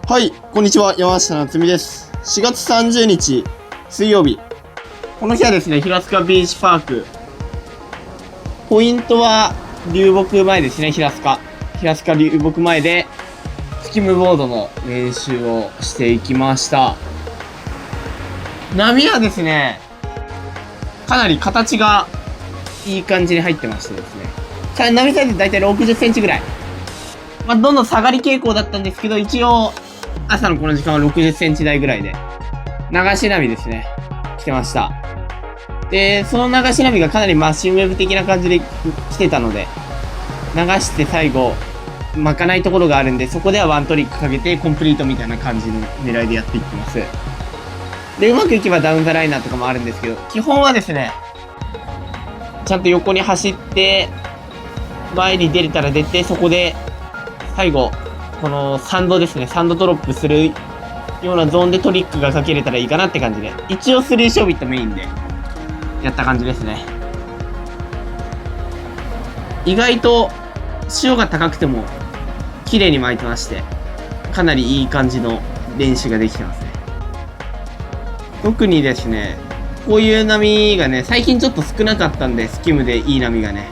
はい、こんにちは、山下夏実です。4月30日、水曜日。この日はですね、平塚ビーチパーク。ポイントは、流木前ですね、平塚流木前で、スキムボードの練習をしていきました。波はですね、かなり形がいい感じに入ってましてですね。波サイズだいたい60センチぐらい。どんどん下がり傾向だったんですけど、一応、朝のこの時間は60センチ台ぐらいで、流し波ですね。来てました。で、その流し波がかなりマシンウェブ的な感じで来てたので、流して最後、巻かないところがあるんで、そこではワントリックかけてコンプリートみたいな感じの狙いでやっていってます。で、うまくいけばダウンザライナーとかもあるんですけど、基本はですね、ちゃんと横に走って、前に出れたら出て、そこで、最後、このサンドですね、サンドドロップするようなゾーンでトリックがかけれたらいいかなって感じで、一応3ショービットメインでやった感じですね。意外と潮が高くても綺麗に巻いてまして、かなりいい感じの練習ができてますね。特にですね、こういう波がね、最近ちょっと少なかったんで、スキムでいい波がね、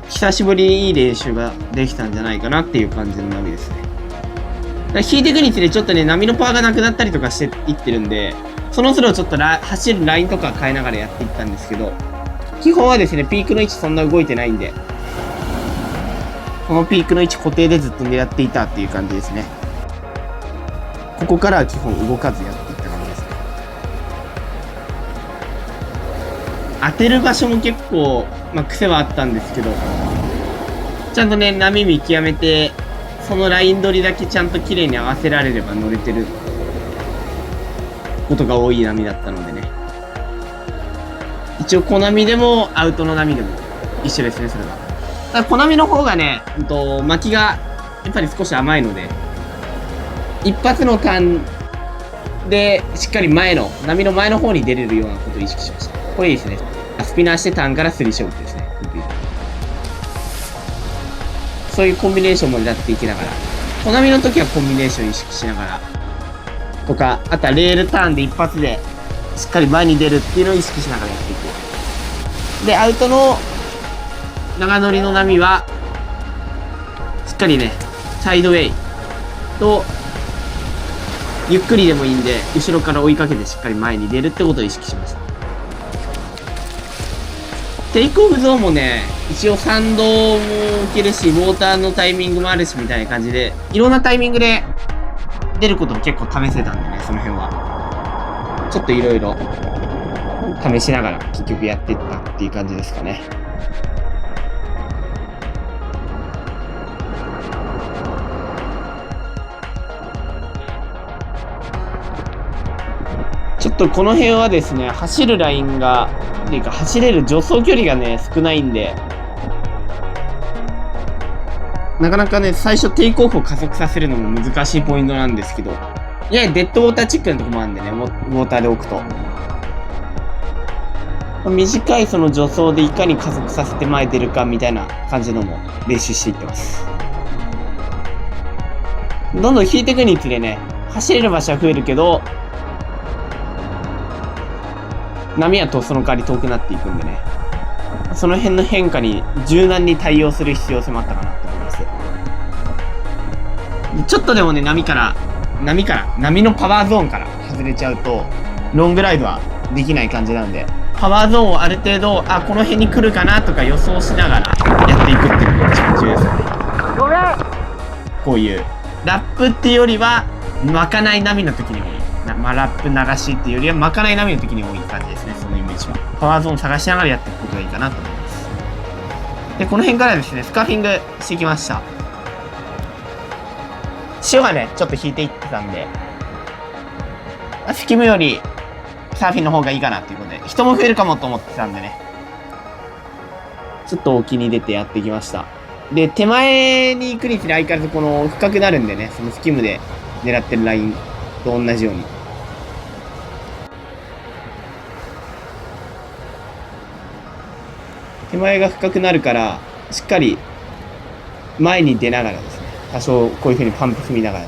久しぶりにいい練習ができたんじゃないかなっていう感じの波ですね。引いていくにつれちょっとね、波のパワーがなくなったりとかしていってるんで、その都度ちょっと走るラインとか変えながらやっていったんですけど、基本はですね、ピークの位置そんな動いてないんで、このピークの位置固定でずっと狙っていたっていう感じですね。ここからは基本動かずやっていった感じですね。当てる場所も結構、癖はあったんですけど、ちゃんとね、波見極めて、そのライン取りだけちゃんと綺麗に合わせられれば乗れてることが多い波だったのでね。一応小波でもアウトの波でも一緒ですね、それは。ただ小波の方がね、巻きがやっぱり少し甘いので、一発のターンでしっかり波の前の方に出れるようなことを意識しました。これいいですね。スピナーしてターンから3ショットですね。そういうコンビネーションも狙っていきながら、小波の時はコンビネーション意識しながら、とか、あとはレールターンで一発でしっかり前に出るっていうのを意識しながらやっていく。で、アウトの長乗りの波は、しっかりね、サイドウェイと、ゆっくりでもいいんで、後ろから追いかけてしっかり前に出るってことを意識しました。テイクオフゾーンもね、一応3度も受けるし、ウォーターのタイミングもあるしみたいな感じで、いろんなタイミングで出ることも結構試せたんでね、その辺は。ちょっといろいろ試しながら結局やっていったっていう感じですかね。ちょっとこの辺はですね、走るラインが、っていうか走れる助走距離がね、少ないんで、なかなかね、最初テイクオフを加速させるのも難しいポイントなんですけど、ややデッドウォーターチックなとこもあるんでね、ウォーターで置くと。短いその助走でいかに加速させて前出るかみたいな感じのも練習していってます。どんどん引いていくにつれね、走れる場所は増えるけど、波はその代わり遠くなっていくんでね、その辺の変化に柔軟に対応する必要性もあったかなと思います。ちょっとでもね、波のパワーゾーンから外れちゃうと、ロングライドはできない感じなんで、パワーゾーンをある程度、この辺に来るかなとか予想しながらやっていくっていうのが一番重要ですよね。こういう、ラップっていうよりは、巻かない波の時に多い。ラップ流しっていうよりは巻かない波の時に多い感じですね、そのイメージは。パワーゾーン探しながらやっていくことがいいかなと思います。で、この辺からですね、スカーフィングしてきました。潮がね、ちょっと引いていってたんで、スキムよりサーフィンの方がいいかなっていうことで、人も増えるかもと思ってたんでね、ちょっと沖に出てやってきました。で、手前に行くにつれ相変わらずこの深くなるんでね、そのスキムで狙ってるラインと同じように。手前が深くなるから、しっかり前に出ながらですね、多少こういう風にパンプ踏みながら。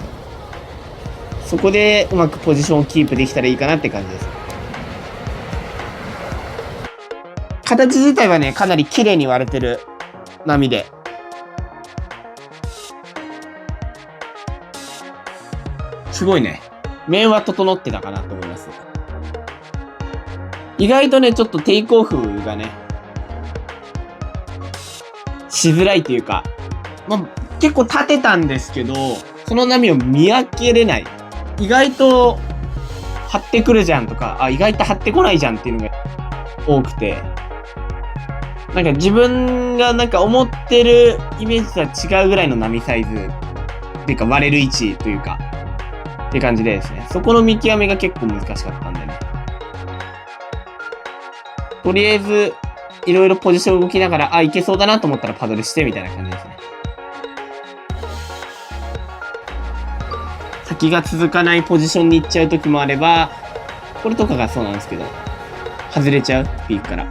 そこでうまくポジションをキープできたらいいかなって感じです。形自体はね、かなり綺麗に割れてる波で。すごいね。面は整ってたかなと思います。意外とね、ちょっとテイクオフがね、しづらいというか、まあ、結構立てたんですけど、その波を見分けれない。意外と張ってくるじゃんとか、意外と張ってこないじゃんっていうのが多くて、なんか自分がなんか思ってるイメージとは違うぐらいの波サイズっていうか割れる位置というかって感じでですね、そこの見極めが結構難しかったんでね、とりあえずいろいろポジション動きながらいけそうだなと思ったらパドルしてみたいな感じですね。先が続かないポジションに行っちゃう時もあれば、これとかがそうなんですけど外れちゃうピークから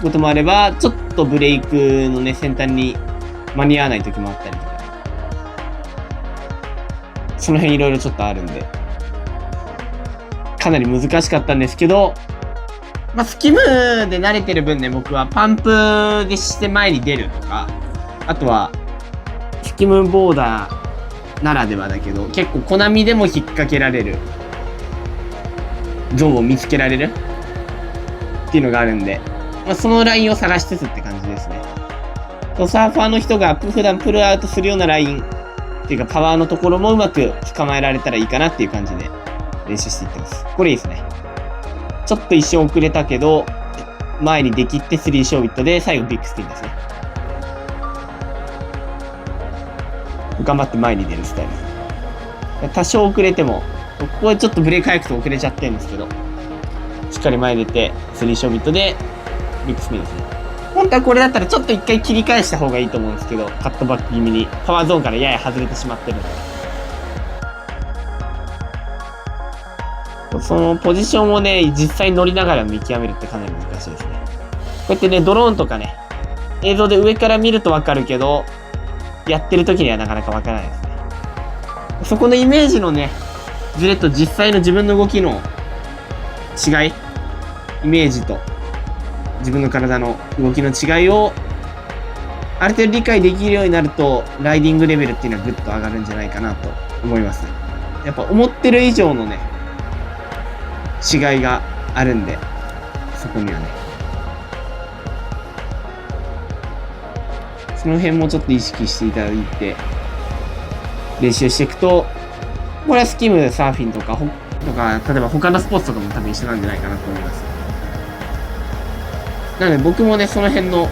こともあれば、ちょっとブレイクのね、先端に間に合わない時もあったりとか、その辺いろいろちょっとあるんで、かなり難しかったんですけど、まあ、スキムで慣れてる分ね、僕はパンプでして前に出るとか、あとは、スキムボーダーならではだけど、結構コナミでも引っ掛けられる、ゾーンを見つけられるっていうのがあるんで、まあ、そのラインを探しつつって感じですね。サーファーの人が普段プルアウトするようなラインっていうかパワーのところもうまく捕まえられたらいいかなっていう感じで練習していってます。これいいですね。ちょっと一瞬遅れたけど、前に出切って3ショービットで最後ビッグスピンですね。頑張って前に出るスタイル。多少遅れても、ここでちょっとブレーキ早くて遅れちゃってるんですけど、しっかり前に出て3ショービットでビッグスピンですね。本当はこれだったらちょっと一回切り返した方がいいと思うんですけど、カットバック気味にパワーゾーンからやや外れてしまってるので、そのポジションをね、実際乗りながら見極めるってかなり難しいですね。こうやってね、ドローンとかね、映像で上から見るとわかるけど、やってる時にはなかなかわからないですね。そこのイメージのね、ズレと実際の自分の動きの違い、イメージと自分の体の動きの違いをある程度理解できるようになると、ライディングレベルっていうのはぐっと上がるんじゃないかなと思います。やっぱ思ってる以上のね、違いがあるんで、そこにはね。その辺もちょっと意識していただいて、練習していくと、これはスキム、サーフィンとか、例えば他のスポーツとかも多分一緒なんじゃないかなと思います。なので僕もね、その辺の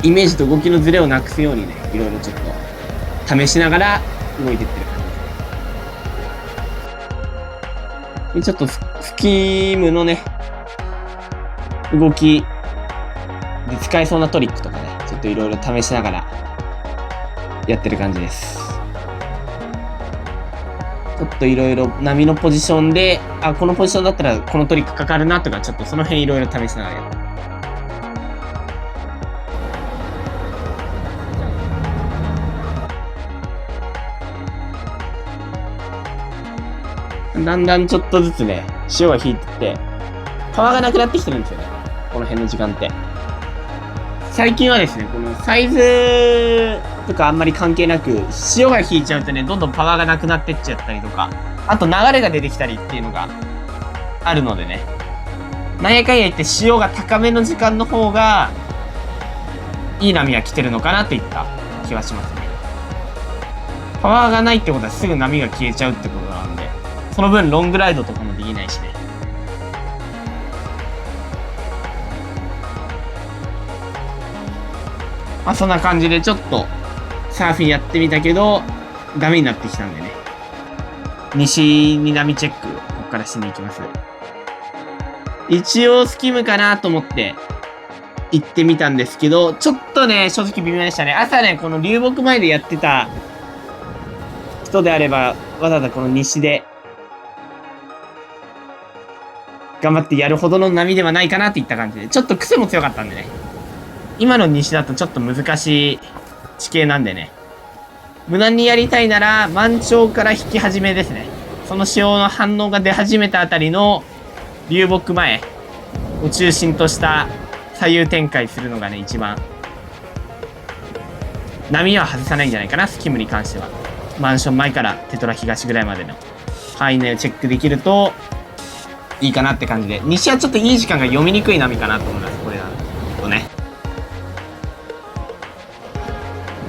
イメージと動きのズレをなくすようにね、いろいろちょっと試しながら動いていってる感じです。で、ちょっとスキムのね、動きで使えそうなトリックとかね、ちょっといろいろ試しながらやってる感じです。ちょっといろいろ波のポジションで、このポジションだったらこのトリックかかるなとか、ちょっとその辺いろいろ試しながらやって。だんだんちょっとずつね、潮が引いてって、パワーがなくなってきてるんですよね。この辺の時間って。最近はですね、このサイズとかあんまり関係なく、潮が引いちゃうとね、どんどんパワーがなくなってっちゃったりとか、あと流れが出てきたりっていうのがあるのでね、なんやかんや言って潮が高めの時間の方が、いい波が来てるのかなといった気はしますね。パワーがないってことはすぐ波が消えちゃうってことなんで、その分ロングライドとかもできないしね。まあそんな感じでちょっとサーフィンやってみたけどダメになってきたんでね、西に波チェックここからしに行きます。一応スキムかなと思って行ってみたんですけど、ちょっとね正直微妙でしたね。朝ねこの流木前でやってた人であればわざわざこの西で頑張ってやるほどの波ではないかなっていった感じで、ちょっと癖も強かったんでね、今の西だとちょっと難しい地形なんでね、無難にやりたいなら、満潮から引き始めですね。その潮の反応が出始めたあたりの流木前を中心とした左右展開するのがね、一番波は外さないんじゃないかな、スキムに関しては。マンション前からテトラ東ぐらいまでの範囲内をチェックできるといいかなって感じで、西はちょっといい時間が読みにくい波かなと思います、これだとね。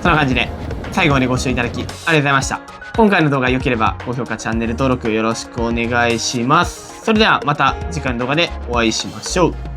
そんな感じで、最後までご視聴いただきありがとうございました。今回の動画良ければ高評価、チャンネル登録よろしくお願いします。それではまた次回の動画でお会いしましょう。